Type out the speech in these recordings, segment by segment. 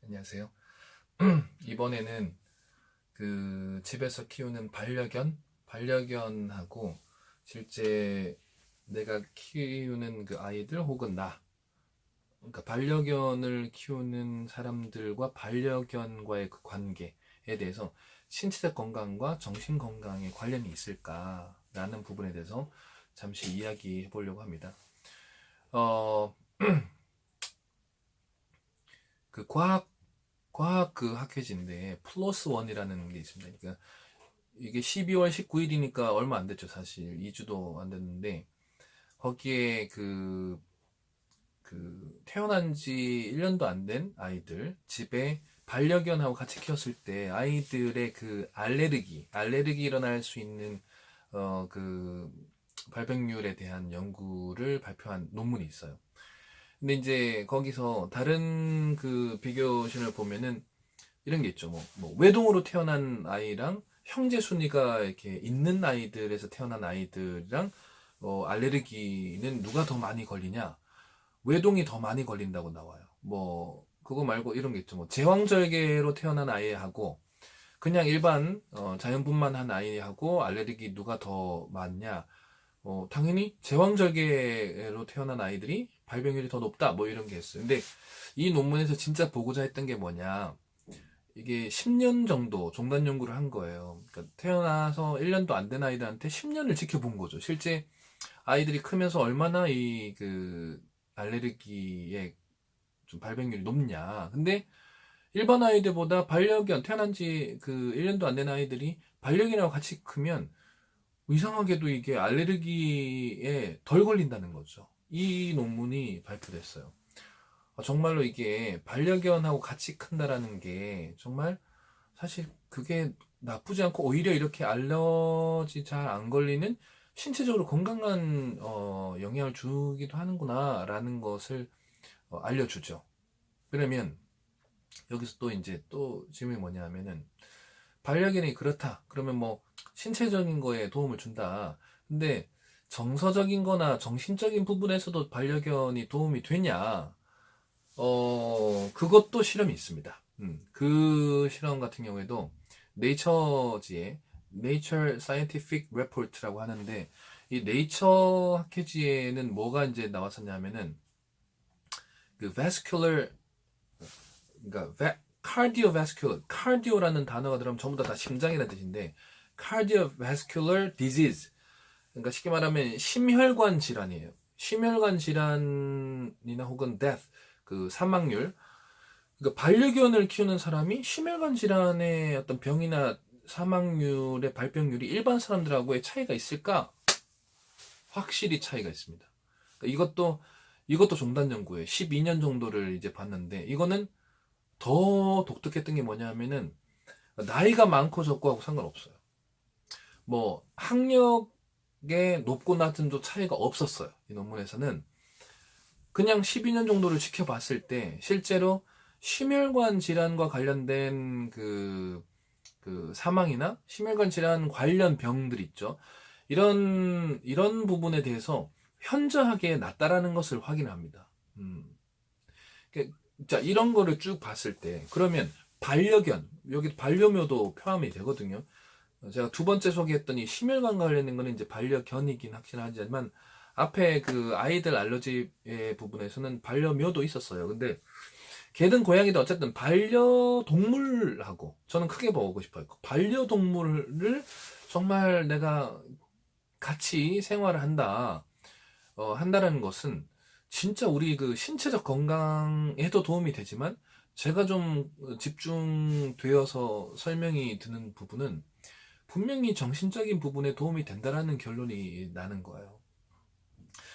안녕하세요. 이번에는 그 집에서 키우는 반려견하고 실제 내가 키우는 그 아이들 혹은 그러니까 반려견을 키우는 사람들과 반려견과의 그 관계에 대해서 신체적 건강과 정신 건강에 관련이 있을까라는 부분에 대해서 잠시 이야기해 보려고 합니다. 어, 그 과학 그 학회지인데 플러스 원이라는 게 있습니다. 그러니까 이게 12월 19일이니까 얼마 안 됐죠, 사실. 2주도 안 됐는데 거기에 태어난 지 1년도 안 된 아이들 집에 반려견하고 같이 키웠을 때 아이들의 그 알레르기 일어날 수 있는 그 발병률에 대한 연구를 발표한 논문이 있어요. 근데 이제 거기서 다른 그 비교신을 보면은 이런 게 있죠. 뭐 외동으로 태어난 아이랑 형제 순위가 이렇게 있는 아이들에서 태어난 아이들이랑 알레르기는 누가 더 많이 걸리냐? 외동이 더 많이 걸린다고 나와요. 뭐 그거 말고 이런 게 있죠. 뭐 제왕절개로 태어난 아이하고 그냥 일반 자연분만한 아이하고 알레르기 누가 더 많냐? 당연히 제왕절개로 태어난 아이들이 발병률이 더 높다. 뭐 이런 게 있어요. 근데 이 논문에서 진짜 보고자 했던 게 뭐냐? 이게 10년 정도 종단 연구를 한 거예요. 그러니까 태어나서 1년도 안 된 아이들한테 10년을 지켜본 거죠. 실제 아이들이 크면서 얼마나 이 그 알레르기의 좀 발병률이 높냐. 근데 일반 아이들보다 태어난 지 그 1년도 안 된 아이들이 반려견하고 같이 크면 이상하게도 이게 알레르기에 덜 걸린다는 거죠. 이 논문이 발표됐어요. 정말로 이게 반려견하고 같이 큰다라는 게 정말 사실 그게 나쁘지 않고 오히려 이렇게 알러지 잘 안 걸리는 신체적으로 건강한 영향을 주기도 하는구나라는 것을 알려주죠. 그러면 여기서 또 이제 또 질문이 뭐냐 하면은 반려견이 그렇다. 그러면 뭐 신체적인 거에 도움을 준다. 근데 정서적인 거나 정신적인 부분에서도 반려견이 도움이 되냐? 그것도 실험이 있습니다. 그 실험 같은 경우에도 네이처지에 Nature Scientific Report라고 하는데 이 네이처 학회지에는 뭐가 이제 나왔었냐면은 그 vascular 그러니까 cardiovascular cardio라는 단어가 들어가면 전부 다 심장이라는 뜻인데 cardiovascular disease 그러니까 쉽게 말하면 심혈관 질환이에요. 심혈관 질환이나 혹은 death 그 사망률 그러니까 반려견을 키우는 사람이 심혈관 질환의 어떤 병이나 사망률의 발병률이 일반 사람들하고의 차이가 있을까? 확실히 차이가 있습니다. 그러니까 이것도 종단 연구예요. 12년 정도를 이제 봤는데 이거는 더 독특했던 게 뭐냐면은 나이가 많고 적고 하고 상관없어요. 뭐 학력의 높고 낮은도 차이가 없었어요. 이 논문에서는 그냥 12년 정도를 지켜봤을 때 실제로 심혈관 질환과 관련된 그 사망이나 심혈관 질환 관련 병들 있죠. 이런 부분에 대해서 현저하게 낮다라는 것을 확인합니다. 자, 이런 거를 쭉 봤을 때, 그러면 여기 반려묘도 포함이 되거든요. 제가 두 번째 소개했던 이 심혈관 관련된 거는 이제 반려견이긴 확실하지만, 앞에 그 아이들 알러지의 부분에서는 반려묘도 있었어요. 근데 개든 고양이든 어쨌든 반려동물하고 저는 크게 보고 싶어요. 반려동물을 정말 내가 같이 생활을 한다라는 것은 진짜 우리 그 신체적 건강에도 도움이 되지만 제가 좀 집중되어서 설명이 드는 부분은 분명히 정신적인 부분에 도움이 된다라는 결론이 나는 거예요.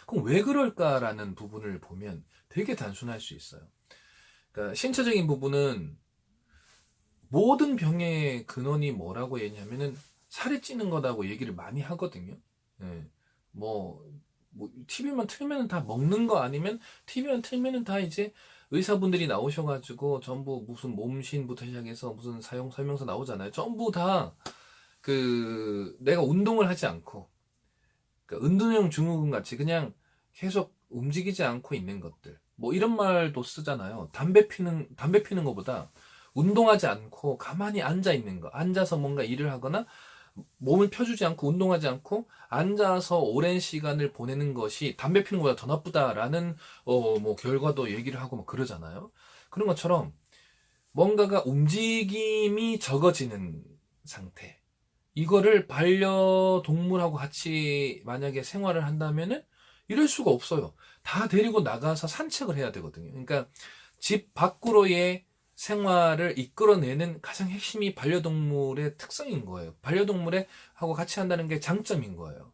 그럼 왜 그럴까라는 부분을 보면 되게 단순할 수 있어요. 그러니까 신체적인 부분은 모든 병의 근원이 뭐라고 얘기하면은 살이 찌는 거다고 얘기를 많이 하거든요. 예. 뭐 TV만 틀면은 다 먹는 거 아니면 TV만 틀면은 다 이제 의사분들이 나오셔가지고 전부 무슨 몸신부터 시작해서 무슨 사용 설명서 나오잖아요. 전부 다 내가 운동을 하지 않고 그러니까 운동형 증후군 같이 그냥 계속 움직이지 않고 있는 것들. 뭐 이런 말도 쓰잖아요. 담배 피는 것보다 운동하지 않고 가만히 앉아 있는 거, 앉아서 뭔가 일을 하거나 몸을 펴주지 않고 운동하지 않고 앉아서 오랜 시간을 보내는 것이 담배 피는 것보다 더 나쁘다라는 뭐 결과도 얘기를 하고 막 그러잖아요. 그런 것처럼 뭔가가 움직임이 적어지는 상태. 이거를 반려동물하고 같이 만약에 생활을 한다면은 이럴 수가 없어요. 다 데리고 나가서 산책을 해야 되거든요. 그러니까 집 밖으로의 생활을 이끌어내는 가장 핵심이 반려동물의 특성인 거예요. 반려동물에 하고 같이 한다는 게 장점인 거예요.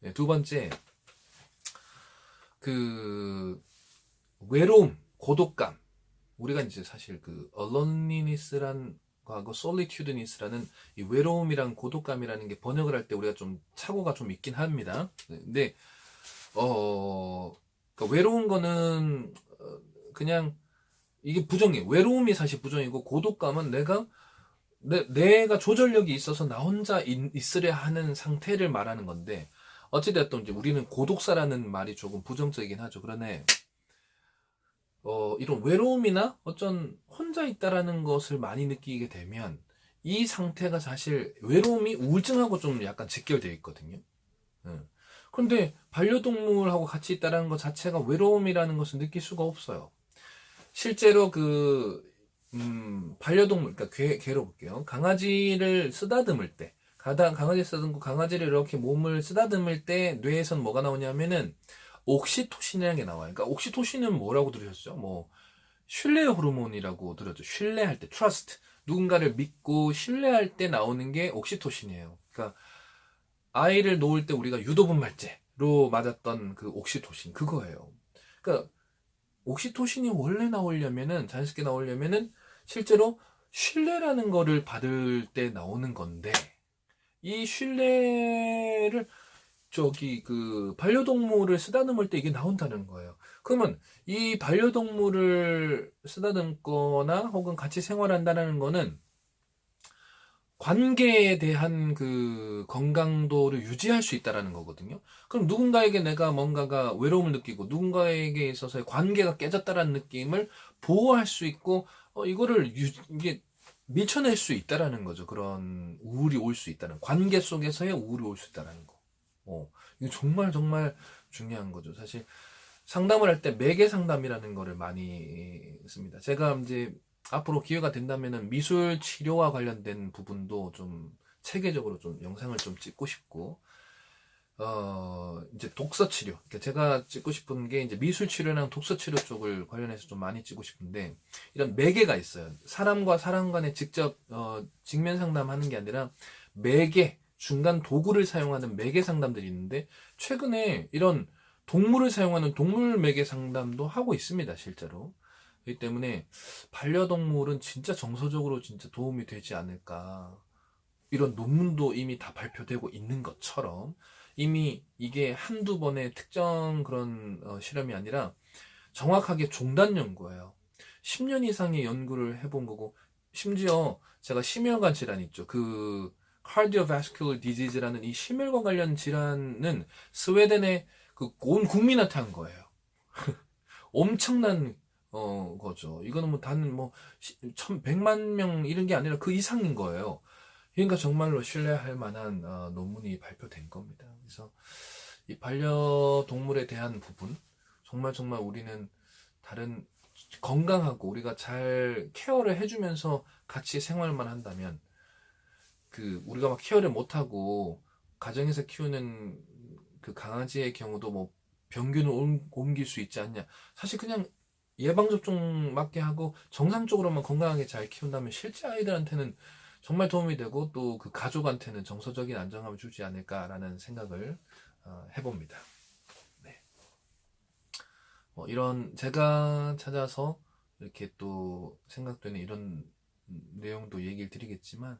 네, 두 번째, 그 외로움, 고독감. 우리가 이제 사실 그 aloneness란 거하고 solitudeness라는 이 외로움이랑 고독감이라는 게 번역을 할 때 우리가 좀 착오가 좀 있긴 합니다. 근데 그러니까 외로운 거는 그냥 이게 부정이에요. 외로움이 사실 부정이고 고독감은 내가 조절력이 있어서 나 혼자 있으려 하는 상태를 말하는 건데 어찌됐든 이제 우리는 고독사라는 말이 조금 부정적이긴 하죠. 그러네. 이런 외로움이나 어쩐 혼자 있다라는 것을 많이 느끼게 되면 이 상태가 사실 외로움이 우울증하고 좀 약간 직결되어 있거든요. 그런데 반려동물하고 같이 있다라는 것 자체가 외로움이라는 것을 느낄 수가 없어요. 실제로 반려동물, 그러니까 개로 볼게요. 강아지를 쓰다듬을 때, 강아지 쓰다듬고 강아지를 이렇게 몸을 쓰다듬을 때 뇌에선 뭐가 나오냐면은 옥시토신이라는 게 나와요. 그러니까 옥시토신은 뭐라고 들으셨죠? 뭐 신뢰 호르몬이라고 들었죠. 신뢰할 때, trust. 누군가를 믿고 신뢰할 때 나오는 게 옥시토신이에요. 그러니까 아이를 놓을 때 우리가 유도분말제로 맞았던 그 옥시토신 그거예요. 그러니까 옥시토신이 원래 나오려면은 자연스럽게 나오려면은 실제로 신뢰라는 거를 받을 때 나오는 건데 이 신뢰를 그 반려동물을 쓰다듬을 때 이게 나온다는 거예요. 그러면 이 반려동물을 쓰다듬거나 혹은 같이 생활한다는 거는 관계에 대한 그 건강도를 유지할 수 있다라는 거거든요. 그럼 누군가에게 내가 뭔가가 외로움을 느끼고 누군가에게 있어서의 관계가 깨졌다라는 느낌을 보호할 수 있고 이거를 이게 밀쳐낼 수 있다라는 거죠. 그런 우울이 올 수 있다는 관계 속에서의 우울이 올 수 있다라는 거. 이거 정말 정말 중요한 거죠. 사실 상담을 할 때 매개 상담이라는 거를 많이 씁니다. 제가 이제 앞으로 기회가 된다면은 미술 치료와 관련된 부분도 좀 체계적으로 좀 영상을 좀 찍고 싶고, 이제 독서 치료. 그러니까 제가 찍고 싶은 게 이제 미술 치료랑 독서 치료 쪽을 관련해서 좀 많이 찍고 싶은데, 이런 매개가 있어요. 사람과 사람 간에 직접, 직면 상담하는 게 아니라 매개, 중간 도구를 사용하는 매개 상담들이 있는데, 최근에 이런 동물을 사용하는 동물 매개 상담도 하고 있습니다, 실제로. 그렇기 때문에 반려동물은 진짜 정서적으로 진짜 도움이 되지 않을까. 이런 논문도 이미 다 발표되고 있는 것처럼 이미 이게 한두 번의 특정 그런 실험이 아니라 정확하게 종단 연구예요. 10년 이상의 연구를 해본 거고 심지어 제가 심혈관 질환 있죠. 그 cardiovascular disease라는 이 심혈관 관련 질환은 스웨덴의 그 온 국민한테 한 거예요. 엄청난 거죠. 이거는 뭐 단 뭐 100만 명 이런 게 아니라 그 이상인 거예요. 그러니까 정말로 신뢰할 만한 논문이 발표된 겁니다. 그래서 이 반려동물에 대한 부분 정말 정말 우리는 다른 건강하고 우리가 잘 케어를 해주면서 같이 생활만 한다면 그 우리가 막 케어를 못하고 가정에서 키우는 그 강아지의 경우도 뭐 병균을 옮길 수 있지 않냐. 사실 그냥 예방접종 맞게 하고 정상적으로만 건강하게 잘 키운다면 실제 아이들한테는 정말 도움이 되고 또 그 가족한테는 정서적인 안정감을 주지 않을까라는 생각을 해봅니다. 네. 이런 제가 찾아서 이렇게 또 생각되는 이런 내용도 얘기를 드리겠지만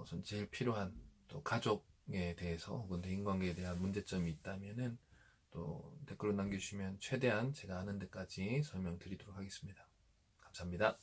전 제일 필요한 또 가족에 대해서 혹은 대인관계에 대한 문제점이 있다면은 또 댓글로 남겨주시면 최대한 제가 아는 데까지 설명드리도록 하겠습니다. 감사합니다.